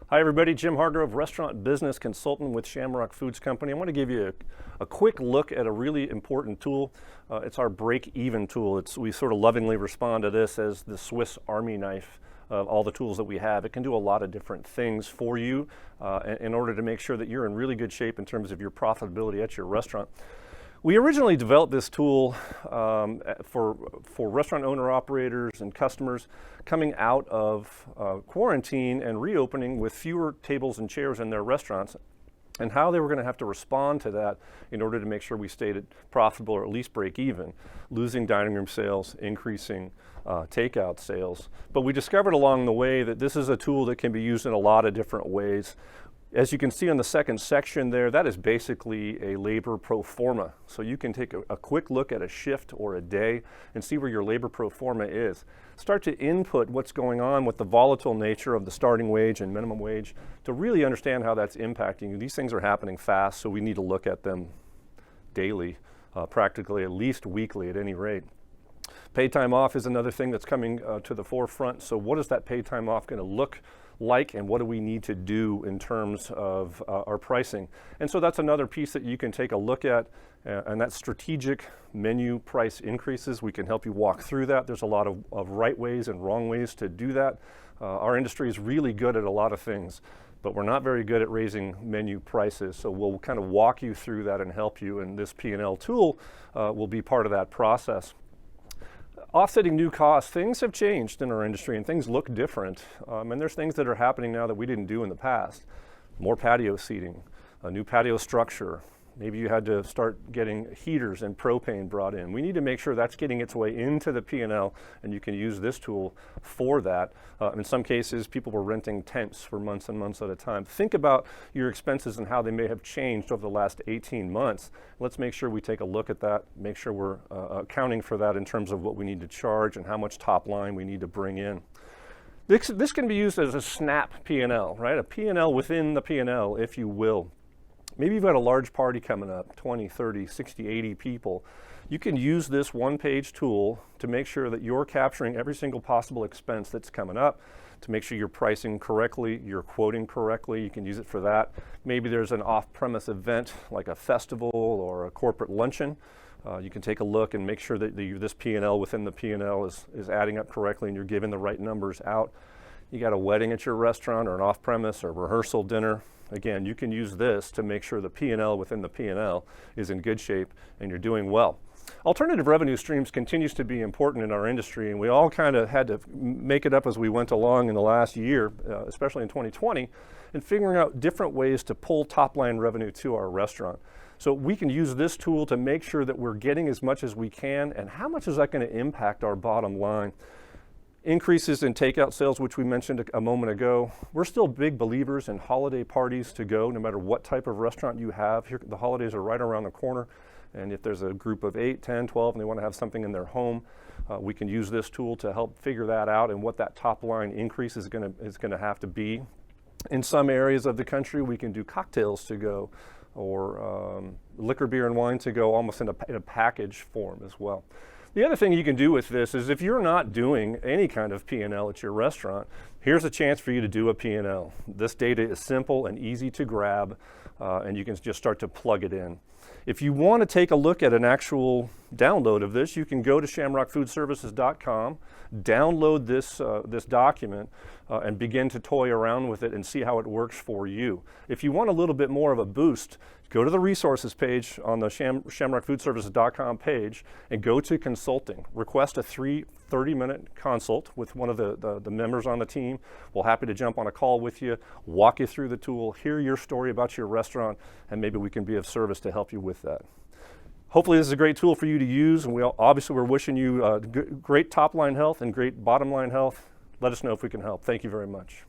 Hi everybody, Jim Hargrove, restaurant business consultant with Shamrock Foods Company. I want to give you a quick look at a really important tool. It's our break-even tool. We sort of lovingly respond to this as the Swiss Army knife of all the tools that we have. It can do a lot of different things for you in order to make sure that you're in really good shape in terms of your profitability at your restaurant. We originally developed this tool for restaurant owner-operators and customers coming out of quarantine and reopening with fewer tables and chairs in their restaurants, and how they were going to have to respond to that in order to make sure we stayed profitable or at least break even, losing dining room sales, increasing takeout sales. But we discovered along the way that this is a tool that can be used in a lot of different ways. As you can see on the second section there, that is basically a labor pro forma. So you can take a quick look at a shift or a day and see where your labor pro forma is. Start to input what's going on with the volatile nature of the starting wage and minimum wage to really understand how that's impacting you. These things are happening fast, so we need to look at them daily, practically at least weekly at any rate. Paid time off is another thing that's coming to the forefront. So what is that paid time off going to look like, and what do we need to do in terms of our pricing? And so that's another piece that you can take a look at, and that's strategic menu price increases. We can help you walk through that. There's a lot of right ways and wrong ways to do that. Our industry is really good at a lot of things, but we're not very good at raising menu prices. So we'll kind of walk you through that and help you, and this P&L tool will be part of that process. Offsetting new costs, things have changed in our industry and things look different. And there's things that are happening now that we didn't do in the past. More patio seating, a new patio structure. Maybe you had to start getting heaters and propane brought in. We need to make sure that's getting its way into the P&L, and you can use this tool for that. In some cases, people were renting tents for months and months at a time. Think about your expenses and how they may have changed over the last 18 months. Let's make sure we take a look at that, make sure we're accounting for that in terms of what we need to charge and how much top line we need to bring in. This can be used as a snap P&L, right? A P&L within the P&L, if you will. Maybe you've got a large party coming up, 20, 30, 60, 80 people. You can use this one-page tool to make sure that you're capturing every single possible expense that's coming up, to make sure you're pricing correctly, you're quoting correctly. You can use it for that. Maybe there's an off-premise event like a festival or a corporate luncheon. You can take a look and make sure that this P&L within the P&L is adding up correctly and you're giving the right numbers out. You got a wedding at your restaurant or an off-premise or rehearsal dinner. Again, you can use this to make sure the P&L within the P&L is in good shape and you're doing well. Alternative revenue streams continues to be important in our industry, and we all kind of had to make it up as we went along in the last year, especially in 2020, and figuring out different ways to pull top-line revenue to our restaurant. So we can use this tool to make sure that we're getting as much as we can, and how much is that going to impact our bottom line? Increases in takeout sales, which we mentioned a moment ago. We're still big believers in holiday parties to go, no matter what type of restaurant you have. Here, the holidays are right around the corner, and if there's a group of 8, 10, 12, and they want to have something in their home, we can use this tool to help figure that out and what that top line increase is going to have to be. In some areas of the country, we can do cocktails to go, or liquor, beer, and wine to go, almost in a package form as well. The other thing you can do with this is if you're not doing any kind of P&L at your restaurant, here's a chance for you to do a P&L. This data is simple and easy to grab, and you can just start to plug it in. If you want to take a look at an actual download of this, you can go to shamrockfoodservices.com, download this document, and begin to toy around with it and see how it works for you. If you want a little bit more of a boost, go to the resources page on the shamrockfoodservices.com page and go to consulting. Request a 30-minute consult with one of the members on the team. We're happy to jump on a call with you, walk you through the tool, hear your story about your restaurant, and maybe we can be of service to help you with that. Hopefully this is a great tool for you to use, and we're wishing you great top-line health and great bottom-line health. Let us know if we can help. Thank you very much.